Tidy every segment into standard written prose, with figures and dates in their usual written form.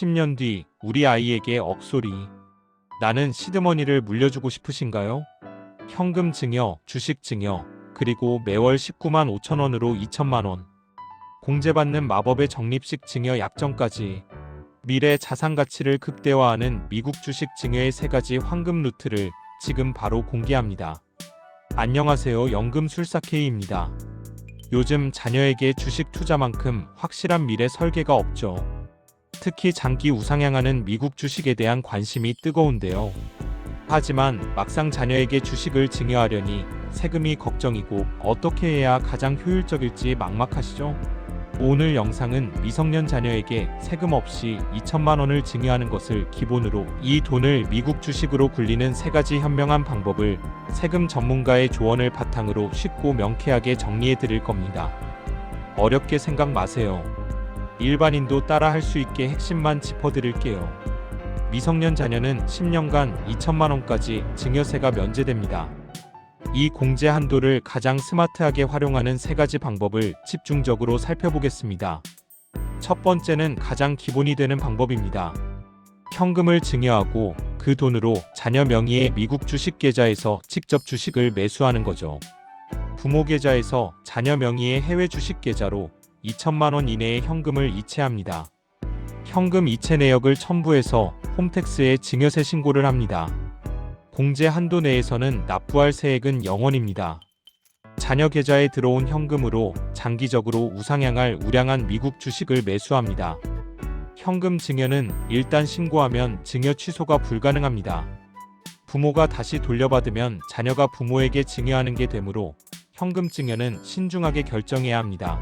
10년 뒤 우리 아이에게 억소리. 나는 시드머니를 물려주고 싶으신가요? 현금 증여, 주식 증여, 그리고 매월 19만 5천 원으로 2천만 원. 공제받는 마법의 적립식 증여 약정까지. 미래 자산 가치를 극대화하는 미국 주식 증여의 3가지 황금 루트를 지금 바로 공개합니다. 안녕하세요. 연금술사 K입니다. 요즘 자녀에게 주식 투자만큼 확실한 미래 설계가 없죠. 특히 장기 우상향하는 미국 주식에 대한 관심이 뜨거운데요. 하지만 막상 자녀에게 주식을 증여하려니 세금이 걱정이고 어떻게 해야 가장 효율적일지 막막하시죠? 오늘 영상은 미성년 자녀에게 세금 없이 2천만 원을 증여하는 것을 기본으로 이 돈을 미국 주식으로 굴리는 3가지 현명한 방법을 세금 전문가의 조언을 바탕으로 쉽고 명쾌하게 정리해 드릴 겁니다. 어렵게 생각 마세요. 일반인도 따라 할 수 있게 핵심만 짚어드릴게요. 미성년 자녀는 10년간 2천만 원까지 증여세가 면제됩니다. 이 공제 한도를 가장 스마트하게 활용하는 3가지 방법을 집중적으로 살펴보겠습니다. 첫 번째는 가장 기본이 되는 방법입니다. 현금을 증여하고 그 돈으로 자녀 명의의 미국 주식 계좌에서 직접 주식을 매수하는 거죠. 부모 계좌에서 자녀 명의의 해외 주식 계좌로 2천만 원 이내의 현금을 이체합니다. 현금 이체 내역을 첨부해서 홈택스에 증여세 신고를 합니다. 공제 한도 내에서는 납부할 세액은 0원입니다. 자녀 계좌에 들어온 현금으로 장기적으로 우상향할 우량한 미국 주식을 매수합니다. 현금 증여는 일단 신고하면 증여 취소가 불가능합니다. 부모가 다시 돌려받으면 자녀가 부모에게 증여하는 게 되므로 현금 증여는 신중하게 결정해야 합니다.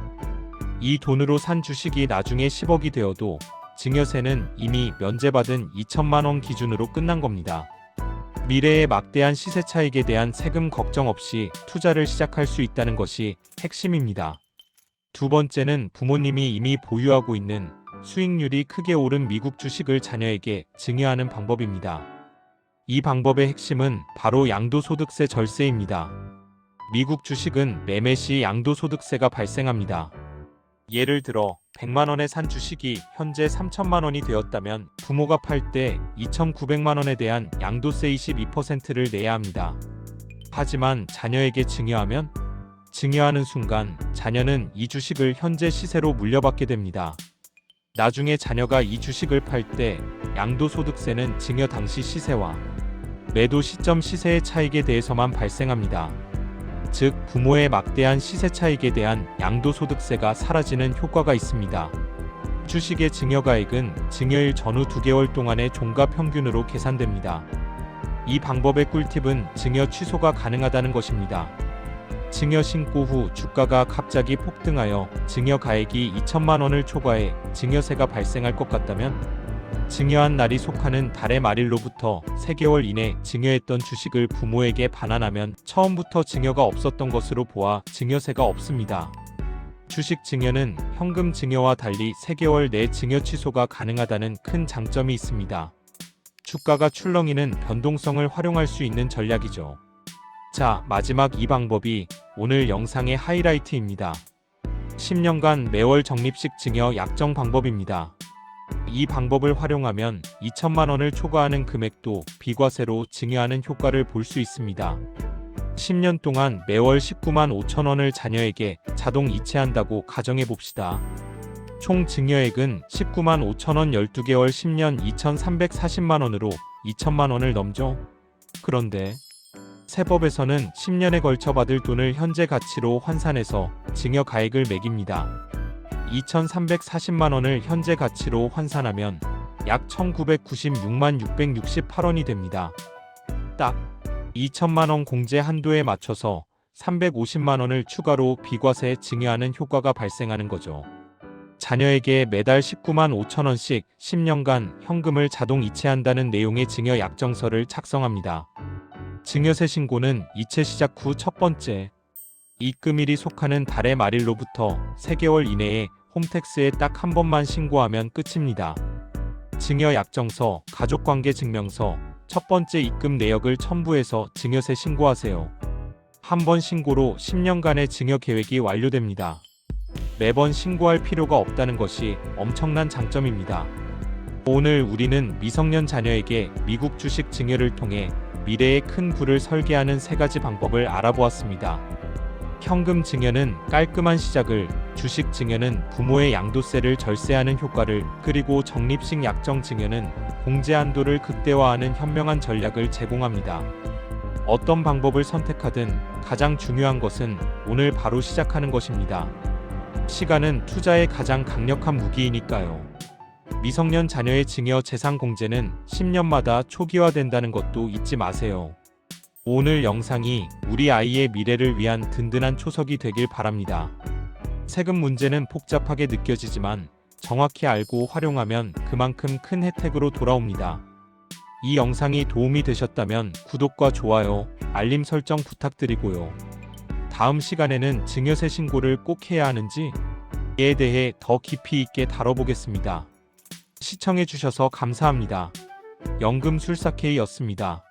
이 돈으로 산 주식이 나중에 10억이 되어도 증여세는 이미 면제받은 2천만 원 기준으로 끝난 겁니다. 미래의 막대한 시세 차익에 대한 세금 걱정 없이 투자를 시작할 수 있다는 것이 핵심입니다. 두 번째는 부모님이 이미 보유하고 있는 수익률이 크게 오른 미국 주식을 자녀에게 증여하는 방법입니다. 이 방법의 핵심은 바로 양도소득세 절세입니다. 미국 주식은 매매 시 양도소득세가 발생합니다. 예를 들어 100만 원에 산 주식이 현재 3천만 원이 되었다면 부모가 팔 때 2,900만 원에 대한 양도세 22%를 내야 합니다. 하지만 자녀에게 증여하면 증여하는 순간 자녀는 이 주식을 현재 시세로 물려받게 됩니다. 나중에 자녀가 이 주식을 팔 때 양도소득세는 증여 당시 시세와 매도 시점 시세의 차익에 대해서만 발생합니다. 즉 부모의 막대한 시세 차익에 대한 양도소득세가 사라지는 효과가 있습니다. 주식의 증여가액은 증여일 전후 2개월 동안의 종가평균으로 계산됩니다. 이 방법의 꿀팁은 증여 취소가 가능하다는 것입니다. 증여 신고 후 주가가 갑자기 폭등하여 증여가액이 2천만 원을 초과해 증여세가 발생할 것 같다면 증여한 날이 속하는 달의 말일로부터 3개월 이내 증여했던 주식을 부모에게 반환하면 처음부터 증여가 없었던 것으로 보아 증여세가 없습니다. 주식 증여는 현금 증여와 달리 3개월 내 증여 취소가 가능하다는 큰 장점이 있습니다. 주가가 출렁이는 변동성을 활용할 수 있는 전략이죠. 자, 마지막 이 방법이 오늘 영상의 하이라이트입니다. 10년간 매월 적립식 증여 약정 방법입니다. 이 방법을 활용하면 2천만 원을 초과하는 금액도 비과세로 증여하는 효과를 볼 수 있습니다. 10년 동안 매월 19만 5천 원을 자녀에게 자동 이체한다고 가정해 봅시다. 총 증여액은 19만 5천 원 12개월 10년 2,340만 원으로 2천만 원을 넘죠. 그런데 세법에서는 10년에 걸쳐 받을 돈을 현재 가치로 환산해서 증여 가액을 매깁니다. 2,340만 원을 현재 가치로 환산하면 약 1,996만 668원이 됩니다. 딱 2천만 원 공제 한도에 맞춰서 350만 원을 추가로 비과세 증여하는 효과가 발생하는 거죠. 자녀에게 매달 19만 5천 원씩 10년간 현금을 자동 이체한다는 내용의 증여 약정서를 작성합니다. 증여세 신고는 이체 시작 후 첫 번째 입금일이 속하는 달의 말일로부터 3개월 이내에 홈택스에 딱 한 번만 신고하면 끝입니다. 증여 약정서, 가족관계 증명서, 첫 번째 입금 내역을 첨부해서 증여세 신고하세요. 한 번 신고로 10년간의 증여 계획이 완료됩니다. 매번 신고할 필요가 없다는 것이 엄청난 장점입니다. 오늘 우리는 미성년 자녀에게 미국 주식 증여를 통해 미래의 큰 부를 설계하는 세 가지 방법을 알아보았습니다. 현금 증여는 깔끔한 시작을, 주식 증여는 부모의 양도세를 절세하는 효과를, 그리고 적립식 약정 증여는 공제 한도를 극대화하는 현명한 전략을 제공합니다. 어떤 방법을 선택하든 가장 중요한 것은 오늘 바로 시작하는 것입니다. 시간은 투자의 가장 강력한 무기이니까요. 미성년 자녀의 증여 재산 공제는 10년마다 초기화된다는 것도 잊지 마세요. 오늘 영상이 우리 아이의 미래를 위한 든든한 초석이 되길 바랍니다. 세금 문제는 복잡하게 느껴지지만 정확히 알고 활용하면 그만큼 큰 혜택으로 돌아옵니다. 이 영상이 도움이 되셨다면 구독과 좋아요, 알림 설정 부탁드리고요. 다음 시간에는 증여세 신고를 꼭 해야 하는지에 대해 더 깊이 있게 다뤄보겠습니다. 시청해주셔서 감사합니다. 연금술사 K였습니다.